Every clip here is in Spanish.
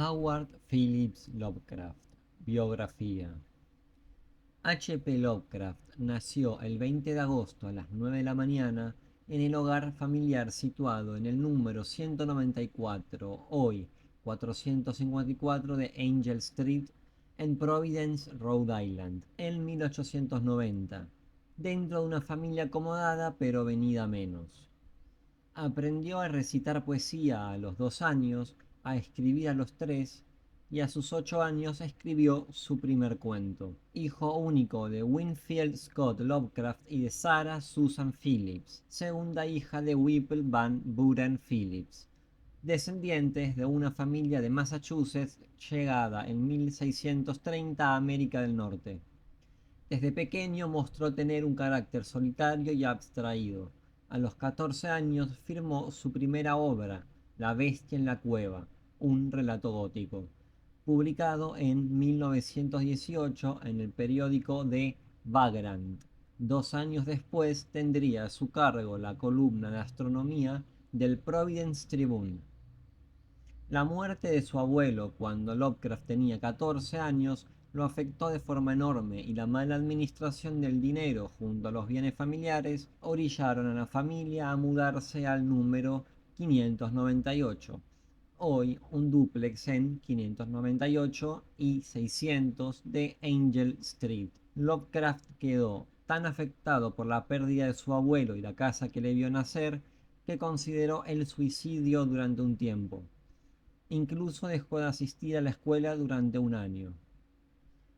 Howard Phillips Lovecraft. Biografía. H. P. Lovecraft nació el 20 de agosto a las 9 de la mañana en el hogar familiar situado en el número 194, hoy 454 de Angel Street, en Providence, Rhode Island, en 1890, dentro de una familia acomodada pero venida menos. Aprendió a recitar poesía a los 2 años, a escribir a los 3 y a sus 8 años escribió su primer cuento. Hijo único de Winfield Scott Lovecraft y de Sarah Susan Phillips, segunda hija de Whipple Van Buren Phillips, descendientes de una familia de Massachusetts llegada en 1630 a América del Norte. Desde pequeño mostró tener un carácter solitario y abstraído. A los 14 años firmó su primera obra, La bestia en la cueva, un relato gótico, publicado en 1918 en el periódico The Vagrant. 2 años después tendría a su cargo la columna de astronomía del Providence Tribune. La muerte de su abuelo cuando Lovecraft tenía 14 años lo afectó de forma enorme y la mala administración del dinero junto a los bienes familiares orillaron a la familia a mudarse al número 598, hoy un dúplex en 598 y 600 de Angel Street. Lovecraft quedó tan afectado por la pérdida de su abuelo y la casa que le vio nacer que consideró el suicidio durante un tiempo. Incluso dejó de asistir a la escuela durante un año.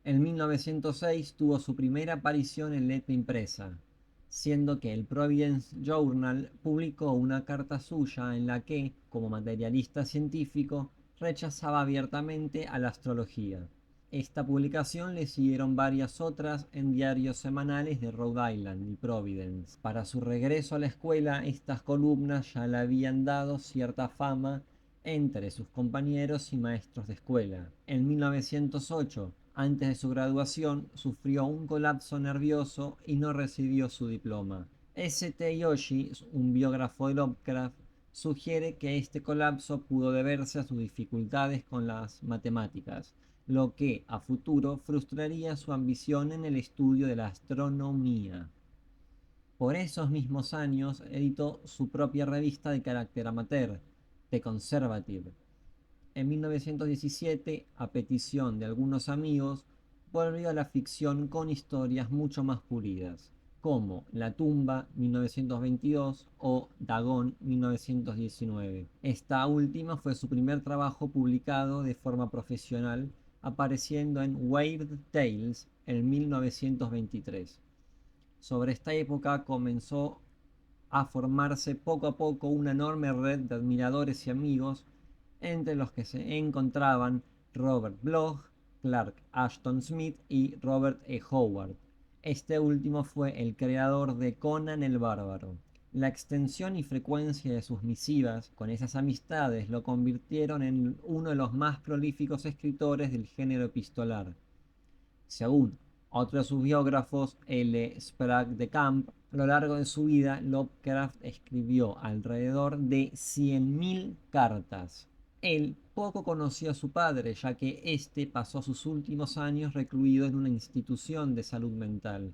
En 1906 tuvo su primera aparición en letra impresa, siendo que el Providence Journal publicó una carta suya en la que, como materialista científico, rechazaba abiertamente a la astrología. Esta publicación le siguieron varias otras en diarios semanales de Rhode Island y Providence. Para su regreso a la escuela, estas columnas ya le habían dado cierta fama entre sus compañeros y maestros de escuela. En 1908, antes de su graduación, sufrió un colapso nervioso y no recibió su diploma. S. T. Yoshi, un biógrafo de Lovecraft, sugiere que este colapso pudo deberse a sus dificultades con las matemáticas, lo que a futuro frustraría su ambición en el estudio de la astronomía. Por esos mismos años editó su propia revista de carácter amateur, The Conservative. En 1917, a petición de algunos amigos, volvió a la ficción con historias mucho más pulidas, como La tumba 1922 o Dagon 1919. Esta última fue su primer trabajo publicado de forma profesional, apareciendo en Weird Tales en 1923. Sobre esta época comenzó a formarse poco a poco una enorme red de admiradores y amigos, entre los que se encontraban Robert Bloch, Clark Ashton Smith y Robert E. Howard. Este último fue el creador de Conan el Bárbaro. La extensión y frecuencia de sus misivas con esas amistades lo convirtieron en uno de los más prolíficos escritores del género epistolar. Según otro de sus biógrafos, L. Sprague de Camp, a lo largo de su vida, Lovecraft escribió alrededor de 100.000 cartas. Él poco conoció a su padre, ya que éste pasó sus últimos años recluido en una institución de salud mental,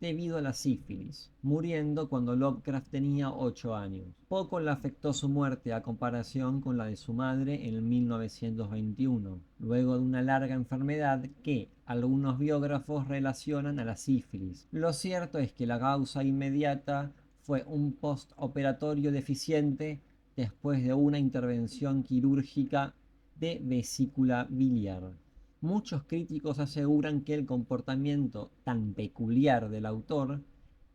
debido a la sífilis, muriendo cuando Lovecraft tenía 8 años. Poco le afectó su muerte a comparación con la de su madre en 1921, luego de una larga enfermedad que algunos biógrafos relacionan a la sífilis. Lo cierto es que la causa inmediata fue un postoperatorio deficiente después de una intervención quirúrgica de vesícula biliar. Muchos críticos aseguran que el comportamiento tan peculiar del autor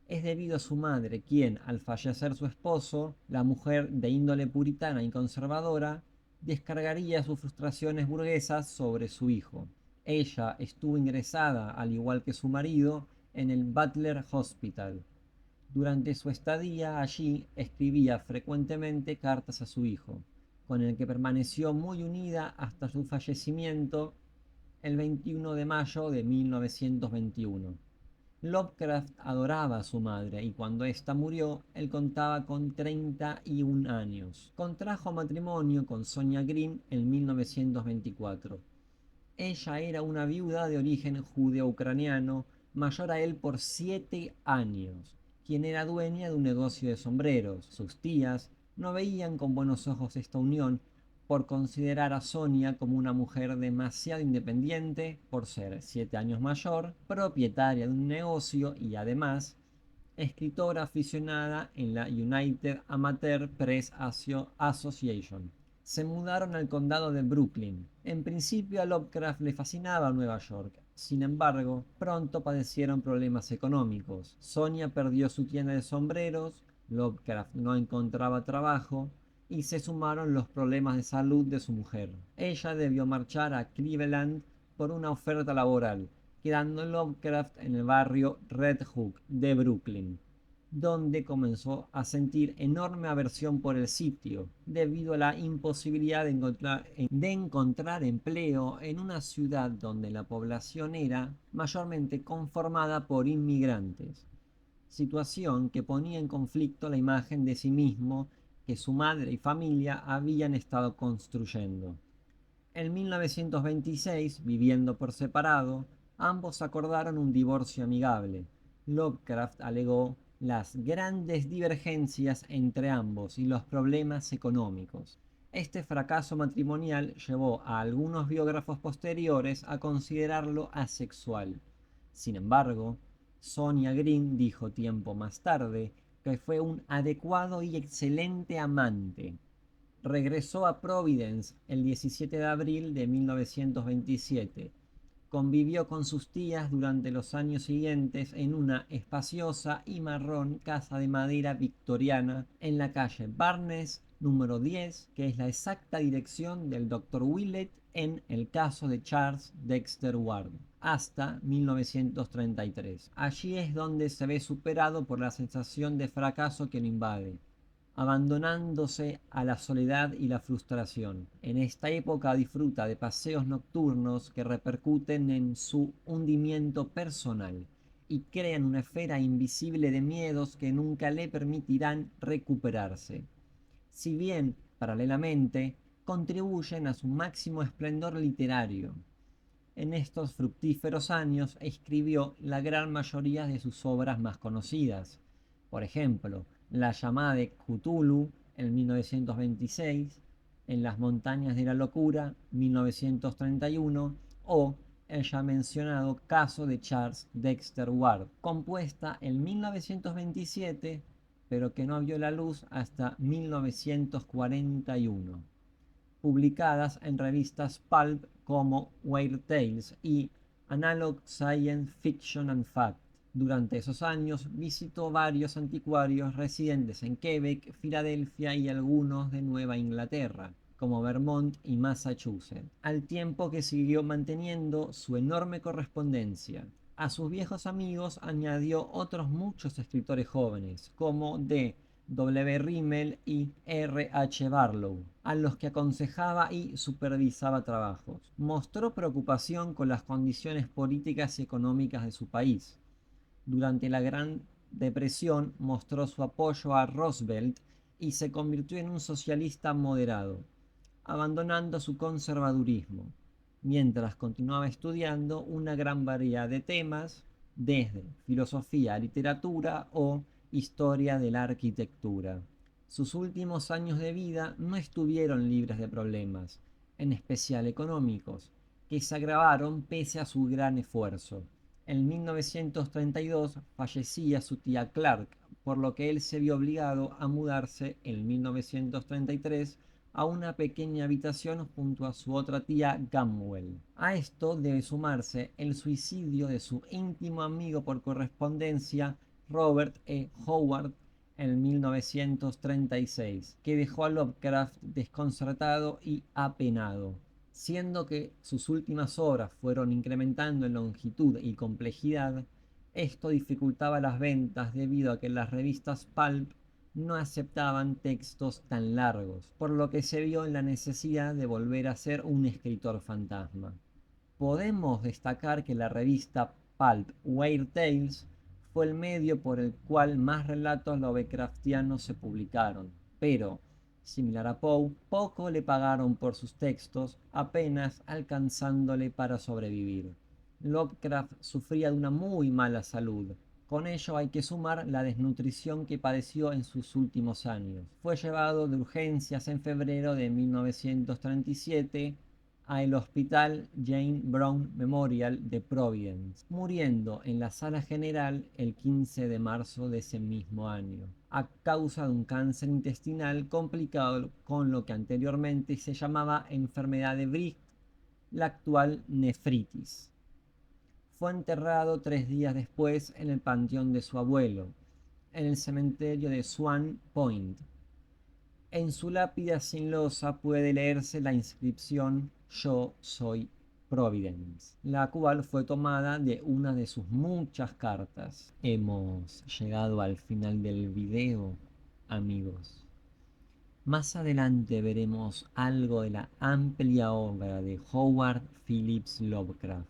es debido a su madre, quien, al fallecer su esposo, la mujer de índole puritana y conservadora, descargaría sus frustraciones burguesas sobre su hijo. Ella estuvo ingresada, al igual que su marido, en el Butler Hospital. Durante su estadía allí escribía frecuentemente cartas a su hijo, con el que permaneció muy unida hasta su fallecimiento el 21 de mayo de 1921. Lovecraft adoraba a su madre y cuando ésta murió, él contaba con 31 años. Contrajo matrimonio con Sonia Green en 1924. Ella era una viuda de origen judeo-ucraniano, mayor a él por 7 años, quien era dueña de un negocio de sombreros. Sus tías no veían con buenos ojos esta unión por considerar a Sonia como una mujer demasiado independiente por ser 7 años mayor, propietaria de un negocio y además escritora aficionada en la United Amateur Press Association. Se mudaron al condado de Brooklyn. En principio a Lovecraft le fascinaba Nueva York. Sin embargo, pronto padecieron problemas económicos. Sonia perdió su tienda de sombreros, Lovecraft no encontraba trabajo y se sumaron los problemas de salud de su mujer. Ella debió marchar a Cleveland por una oferta laboral, quedando Lovecraft en el barrio Red Hook de Brooklyn, donde comenzó a sentir enorme aversión por el sitio, debido a la imposibilidad de encontrar empleo en una ciudad donde la población era mayormente conformada por inmigrantes, situación que ponía en conflicto la imagen de sí mismo que su madre y familia habían estado construyendo. En 1926, viviendo por separado, ambos acordaron un divorcio amigable. Lovecraft alegó las grandes divergencias entre ambos y los problemas económicos. Este fracaso matrimonial llevó a algunos biógrafos posteriores a considerarlo asexual. Sin embargo, Sonia Green dijo tiempo más tarde que fue un adecuado y excelente amante. Regresó a Providence el 17 de abril de 1927. Convivió con sus tías durante los años siguientes en una espaciosa y marrón casa de madera victoriana en la calle Barnes número 10, que es la exacta dirección del Dr. Willett en el caso de Charles Dexter Ward, hasta 1933. Allí es donde se ve superado por la sensación de fracaso que lo invade, abandonándose a la soledad y la frustración. En esta época disfruta de paseos nocturnos que repercuten en su hundimiento personal y crean una esfera invisible de miedos que nunca le permitirán recuperarse. Si bien, paralelamente, contribuyen a su máximo esplendor literario. En estos fructíferos años escribió la gran mayoría de sus obras más conocidas. Por ejemplo, La llamada de Cthulhu en 1926, En las montañas de la locura 1931 o el ya mencionado caso de Charles Dexter Ward, compuesta en 1927 pero que no vio la luz hasta 1941, publicadas en revistas pulp como Weird Tales y Analog Science Fiction and Fact. Durante esos años visitó varios anticuarios residentes en Quebec, Filadelfia y algunos de Nueva Inglaterra, como Vermont y Massachusetts, al tiempo que siguió manteniendo su enorme correspondencia. A sus viejos amigos añadió otros muchos escritores jóvenes, como D. W. Rimmel y R. H. Barlow, a los que aconsejaba y supervisaba trabajos. Mostró preocupación con las condiciones políticas y económicas de su país. Durante la Gran Depresión mostró su apoyo a Roosevelt y se convirtió en un socialista moderado, abandonando su conservadurismo, mientras continuaba estudiando una gran variedad de temas, desde filosofía a literatura o historia de la arquitectura. Sus últimos años de vida no estuvieron libres de problemas, en especial económicos, que se agravaron pese a su gran esfuerzo. En 1932 fallecía su tía Clark, por lo que él se vio obligado a mudarse en 1933 a una pequeña habitación junto a su otra tía Gamwell. A esto debe sumarse el suicidio de su íntimo amigo por correspondencia Robert E. Howard en 1936, que dejó a Lovecraft desconcertado y apenado. Siendo que sus últimas obras fueron incrementando en longitud y complejidad, esto dificultaba las ventas debido a que las revistas pulp no aceptaban textos tan largos, por lo que se vio en la necesidad de volver a ser un escritor fantasma. Podemos destacar que la revista Pulp Weird Tales fue el medio por el cual más relatos lovecraftianos se publicaron, pero, similar a Poe, poco le pagaron por sus textos, apenas alcanzándole para sobrevivir. Lovecraft sufría de una muy mala salud. Con ello hay que sumar la desnutrición que padeció en sus últimos años. Fue llevado de urgencias en febrero de 1937 al Hospital Jane Brown Memorial de Providence, muriendo en la sala general el 15 de marzo de ese mismo año, a causa de un cáncer intestinal complicado con lo que anteriormente se llamaba enfermedad de Bright, la actual nefritis. Fue enterrado 3 días después en el panteón de su abuelo, en el cementerio de Swan Point. En su lápida sin losa puede leerse la inscripción "Yo soy Providence", la cual fue tomada de una de sus muchas cartas. Hemos llegado al final del video, amigos. Más adelante veremos algo de la amplia obra de Howard Phillips Lovecraft.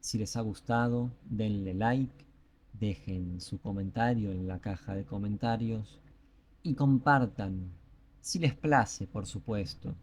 Si les ha gustado, denle like, dejen su comentario en la caja de comentarios y compartan, si les place, por supuesto.